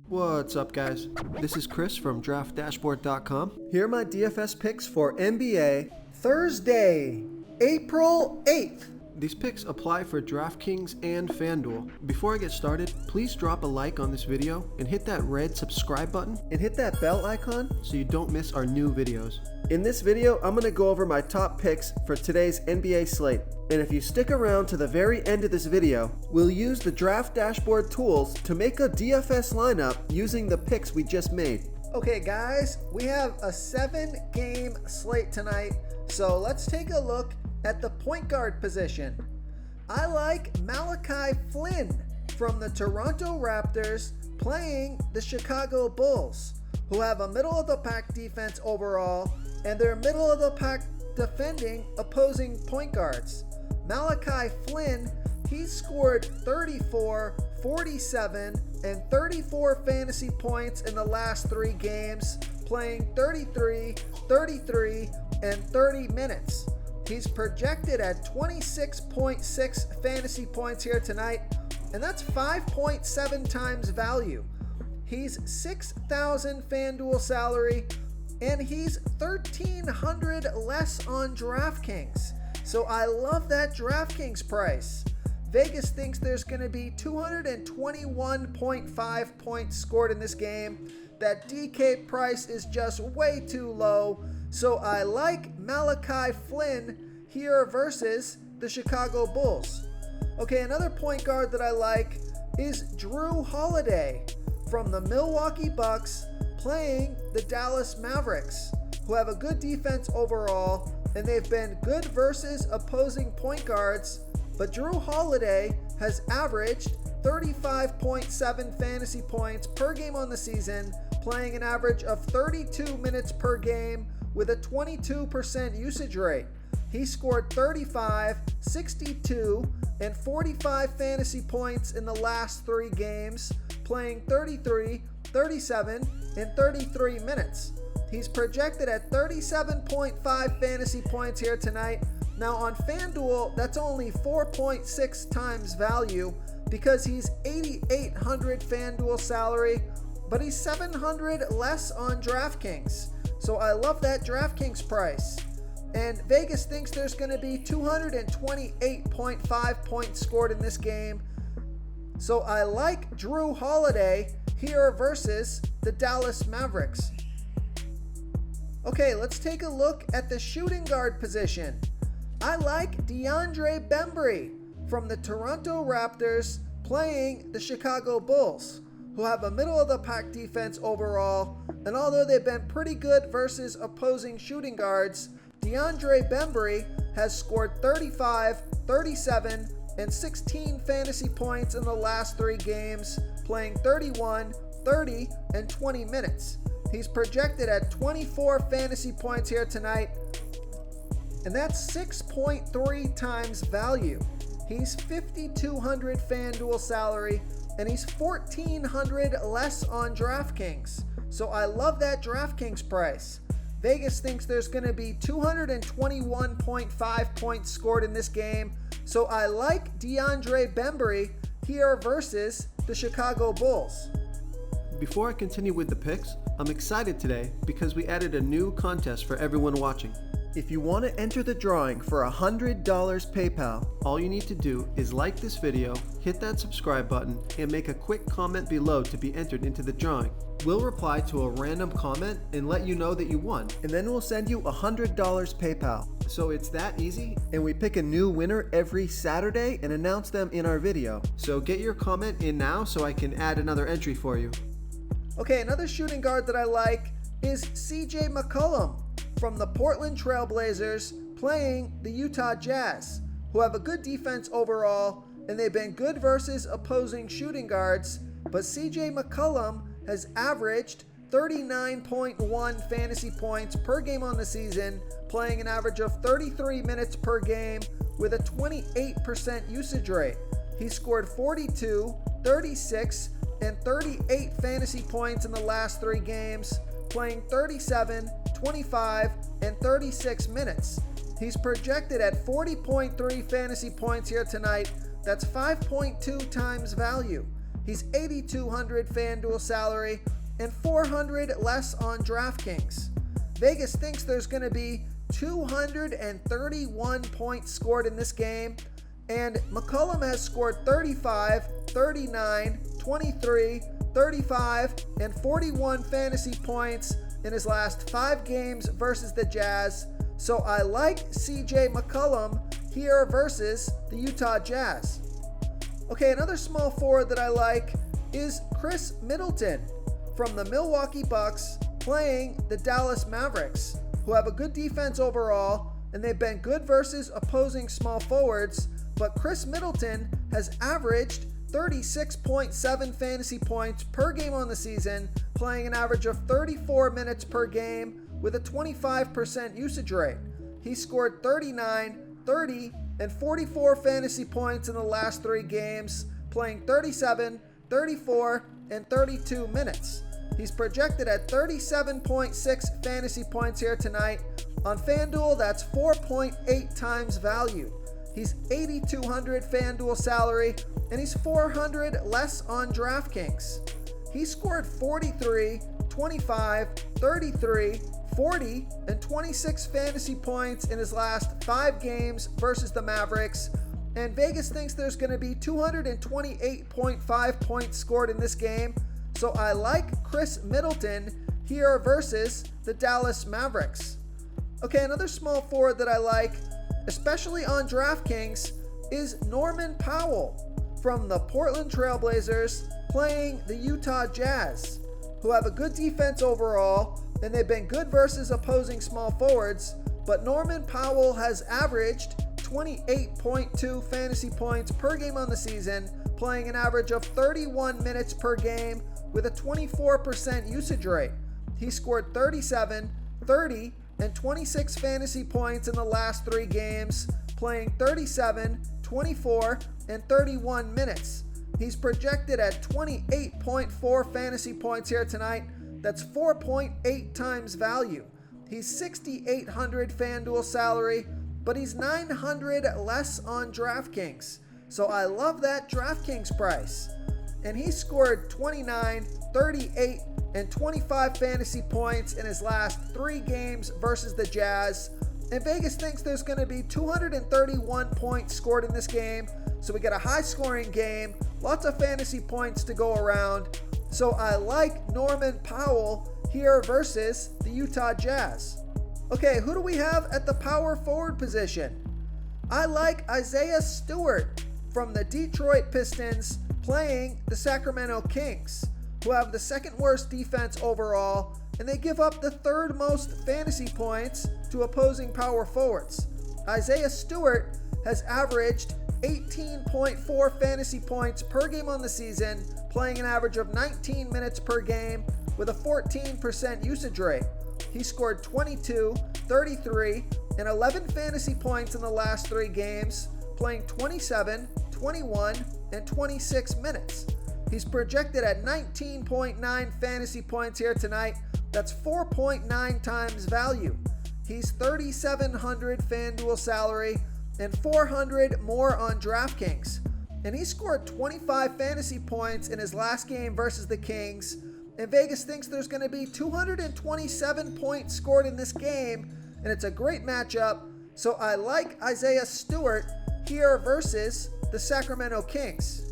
What's up, guys? This is Chris from DraftDashboard.com. Here are my DFS picks for NBA Thursday, April 8th. These picks apply for DraftKings and FanDuel. Before I get started, please drop a like on this video and hit that red subscribe button and hit that bell icon so you don't miss our new videos. In this video, I'm going to go over my top picks for today's NBA slate. And if you stick around to the very end of this video, we'll use the Draft Dashboard tools to make a DFS lineup using the picks we just made. Okay guys, we have a 7-game slate tonight, so let's take a look at the point guard position. I like Malachi Flynn from the Toronto Raptors playing the Chicago Bulls, who have a middle-of-the-pack defense overall, and they're middle-of-the-pack defending opposing point guards. Malachi Flynn, he scored 34, 47, and 34 fantasy points in the last 3 games, playing 33, 33, and 30 minutes. He's projected at 26.6 fantasy points here tonight, and that's 5.7 times value. He's 6,000 FanDuel salary, and he's 1,300 less on DraftKings. So I love that DraftKings price. Vegas thinks there's going to be 221.5 points scored in this game. That DK price is just way too low. So I like Malachi Flynn here versus the Chicago Bulls. Okay, another point guard that I like is Drew Holiday from the Milwaukee Bucks playing the Dallas Mavericks, who have a good defense overall, and they've been good versus opposing point guards, but Drew Holiday has averaged 35.7 fantasy points per game on the season, playing an average of 32 minutes per game with a 22% usage rate. He scored 35, 62, and 45 fantasy points in the last 3 games, playing 33, 37, and 33 minutes. He's projected at 37.5 fantasy points here tonight. Now on FanDuel, that's only 4.6 times value because he's 8,800 FanDuel salary, but he's 700 less on DraftKings. So I love that DraftKings price. And Vegas thinks there's going to be 228.5 points scored in this game. So I like Drew Holiday here versus the Dallas Mavericks. Okay, let's take a look at the shooting guard position. I like DeAndre Bembry from the Toronto Raptors playing the Chicago Bulls, who have a middle-of-the-pack defense overall, and although they've been pretty good versus opposing shooting guards, DeAndre Bembry has scored 35, 37, and 16 fantasy points in the last 3 games, playing 31, 30, and 20 minutes. He's projected at 24 fantasy points here tonight, and that's 6.3 times value. He's 5,200 FanDuel salary, and he's 1,400 less on DraftKings. So I love that DraftKings price. Vegas thinks there's going to be 221.5 points scored in this game. So I like DeAndre Bembry here versus the Chicago Bulls. Before I continue with the picks, I'm excited today because we added a new contest for everyone watching. If you want to enter the drawing for $100 PayPal, all you need to do is like this video, hit that subscribe button, and make a quick comment below to be entered into the drawing. We'll reply to a random comment and let you know that you won, and then we'll send you $100 PayPal. So it's that easy, and we pick a new winner every Saturday and announce them in our video. So get your comment in now so I can add another entry for you. Okay, another shooting guard that I like is CJ McCollum from the Portland Trailblazers playing the Utah Jazz, who have a good defense overall, and they've been good versus opposing shooting guards, but CJ McCollum has averaged 39.1 fantasy points per game on the season, playing an average of 33 minutes per game with a 28% usage rate. He scored 42, 36, and 38 fantasy points in the last 3 games, playing 37, 25, and 36 minutes. He's projected at 40.3 fantasy points here tonight. That's 5.2 times value. He's 8,200 FanDuel salary and 400 less on DraftKings. Vegas thinks there's going to be 231 points scored in this game, and McCollum has scored 35, 39, 23, 35, and 41 fantasy points in his last 5 games versus the Jazz. So I like CJ McCollum here versus the Utah Jazz. Okay, another small forward that I like is Chris Middleton from the Milwaukee Bucks playing the Dallas Mavericks, who have a good defense overall, and they've been good versus opposing small forwards, but Chris Middleton has averaged 36.7 fantasy points per game on the season, playing an average of 34 minutes per game with a 25% usage rate. He scored 39, 30, and 44 fantasy points in the last 3 games, playing 37, 34, and 32 minutes. He's projected at 37.6 fantasy points here tonight. On FanDuel, that's 4.8 times value. He's 8,200 FanDuel salary, and he's 400 less on DraftKings. He scored 43, 25, 33, 40, and 26 fantasy points in his last 5 games versus the Mavericks, and Vegas thinks there's going to be 228.5 points scored in this game, so I like Chris Middleton here versus the Dallas Mavericks. Okay, another small forward that I like, especially on DraftKings, is Norman Powell from the Portland Trailblazers playing the Utah Jazz, who have a good defense overall, and they've been good versus opposing small forwards, but Norman Powell has averaged 28.2 fantasy points per game on the season, playing an average of 31 minutes per game with a 24% usage rate. He scored 37, 30, and 26 fantasy points in the last 3 games, playing 37, 24, and 31 minutes. He's projected at 28.4 fantasy points here tonight. That's 4.8 times value. He's 6,800 FanDuel salary, but he's 900 less on DraftKings. So I love that DraftKings price. And he scored 29, 38, and 25 fantasy points in his last 3 games versus the Jazz. And Vegas thinks there's going to be 231 points scored in this game. So we get a high scoring game, lots of fantasy points to go around. So I like Norman Powell here versus the Utah Jazz. Okay, who do we have at the power forward position? I like Isaiah Stewart from the Detroit Pistons playing the Sacramento Kings, who have the 2nd worst defense overall, and they give up the 3rd most fantasy points to opposing power forwards. Isaiah Stewart has averaged 18.4 fantasy points per game on the season, playing an average of 19 minutes per game with a 14% usage rate. He scored 22, 33, and 11 fantasy points in the last 3 games, playing 27, 21, and 26 minutes. He's projected at 19.9 fantasy points here tonight. That's 4.9 times value. He's 3,700 FanDuel salary and 400 more on DraftKings. And he scored 25 fantasy points in his last game versus the Kings. And Vegas thinks there's going to be 227 points scored in this game, and it's a great matchup. So I like Isaiah Stewart here versus the Sacramento Kings.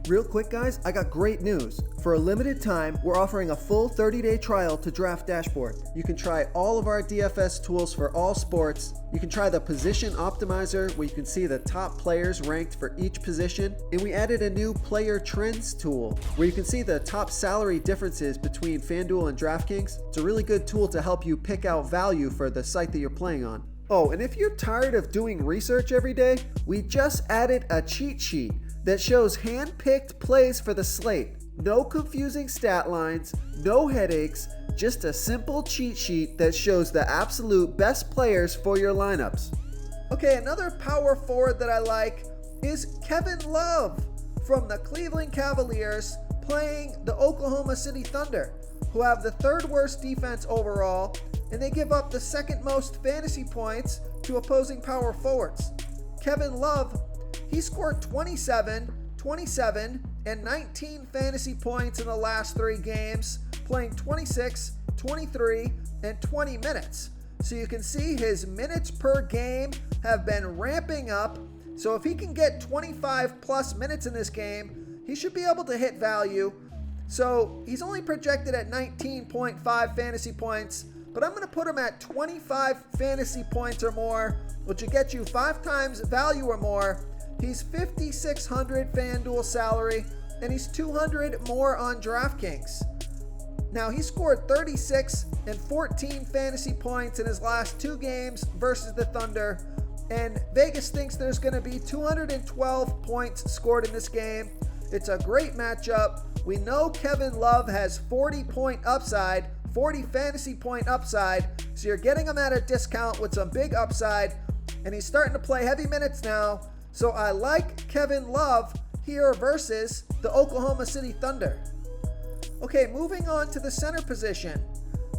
Real quick, guys, I got great news. For a limited time, we're offering a full 30-day trial to Draft Dashboard. You can try all of our DFS tools for all sports. You can try the Position Optimizer, where you can see the top players ranked for each position. And we added a new Player Trends tool, where you can see the top salary differences between FanDuel and DraftKings. It's a really good tool to help you pick out value for the site that you're playing on. Oh, and if you're tired of doing research every day, we just added a cheat sheet that shows hand-picked plays for the slate. No confusing stat lines, no headaches, just a simple cheat sheet that shows the absolute best players for your lineups. Okay, another power forward that I like is Kevin Love from the Cleveland Cavaliers playing the Oklahoma City Thunder, who have the 3rd worst defense overall, and they give up the 2nd most fantasy points to opposing power forwards. Kevin Love, he scored 27, 27, and 19 fantasy points in the last 3 games, playing 26, 23, and 20 minutes. So you can see his minutes per game have been ramping up. So if he can get 25 plus minutes in this game, he should be able to hit value. So he's only projected at 19.5 fantasy points, but I'm going to put him at 25 fantasy points or more, which will get you 5 times value or more. He's 5,600 FanDuel salary, and he's 200 more on DraftKings. Now, he scored 36 and 14 fantasy points in his last 2 games versus the Thunder, and Vegas thinks there's going to be 212 points scored in this game. It's a great matchup. We know Kevin Love has 40 fantasy point upside, so you're getting him at a discount with some big upside, and he's starting to play heavy minutes now. So I like Kevin Love here versus the Oklahoma City Thunder. Okay, moving on to the center position.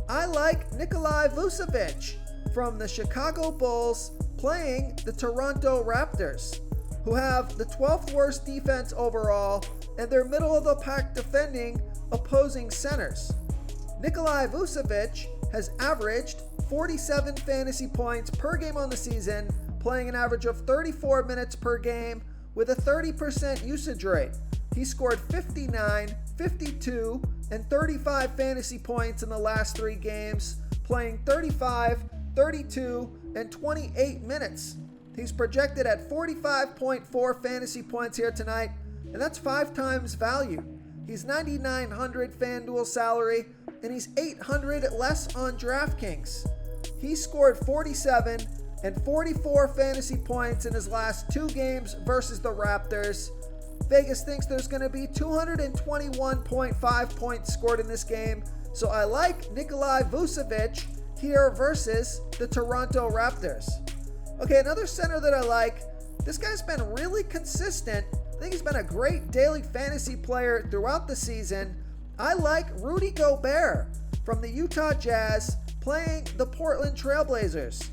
I like Nikolai Vucevic from the Chicago Bulls playing the Toronto Raptors, who have the 12th worst defense overall, and they're middle of the pack defending opposing centers. Nikolai Vucevic has averaged 47 fantasy points per game on the season, playing an average of 34 minutes per game with a 30% usage rate. He scored 59, 52, and 35 fantasy points in the last 3 games, playing 35, 32, and 28 minutes. He's projected at 45.4 fantasy points here tonight, and that's 5 times value. He's 9,900 FanDuel salary, and he's 800 less on DraftKings. He scored 47 and 44 fantasy points in his last 2 games versus the Raptors. Vegas thinks there's going to be 221.5 points scored in this game, so I like Nikolai Vucevic here versus the Toronto Raptors. Okay, another center that I like, this guy's been really consistent. I think he's been a great daily fantasy player throughout the season. I like Rudy Gobert from the Utah Jazz playing the Portland Trailblazers,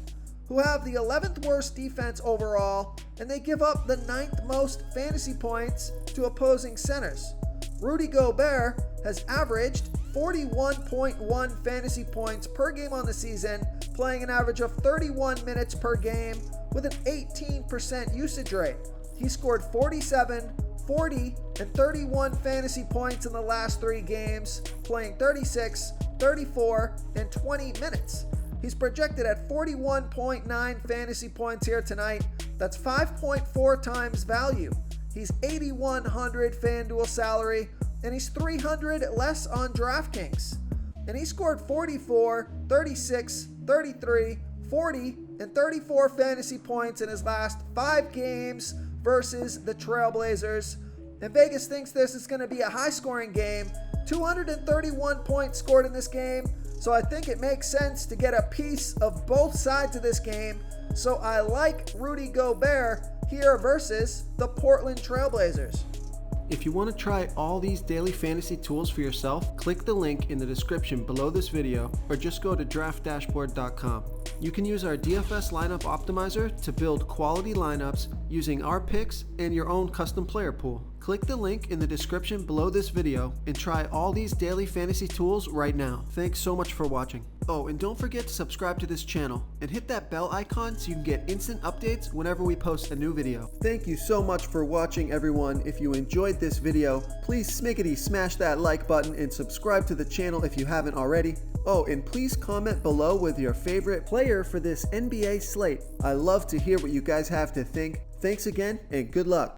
who have the 11th worst defense overall, and they give up the 9th most fantasy points to opposing centers. Rudy Gobert has averaged 41.1 fantasy points per game on the season, playing an average of 31 minutes per game with an 18% usage rate. He scored 47, 40, and 31 fantasy points in the last 3 games, playing 36, 34, and 20 minutes. He's projected at 41.9 fantasy points here tonight. That's 5.4 times value. He's 8,100 FanDuel salary, and he's 300 less on DraftKings. And he scored 44, 36, 33, 40, and 34 fantasy points in his last 5 games versus the Trailblazers. And Vegas thinks this is going to be a high-scoring game. 231 points scored in this game, so I think it makes sense to get a piece of both sides of this game. So I like Rudy Gobert here versus the Portland Trailblazers. If you want to try all these daily fantasy tools for yourself, click the link in the description below this video or just go to draftdashboard.com. You can use our DFS lineup optimizer to build quality lineups using our picks and your own custom player pool. Click the link in the description below this video and try all these daily fantasy tools right now. Thanks so much for watching. Oh, and don't forget to subscribe to this channel and hit that bell icon so you can get instant updates whenever we post a new video. Thank you so much for watching, everyone. If you enjoyed this video, please smash that like button and subscribe to the channel if you haven't already. Oh, and please comment below with your favorite player for this NBA slate. I love to hear what you guys have to think. Thanks again, and good luck.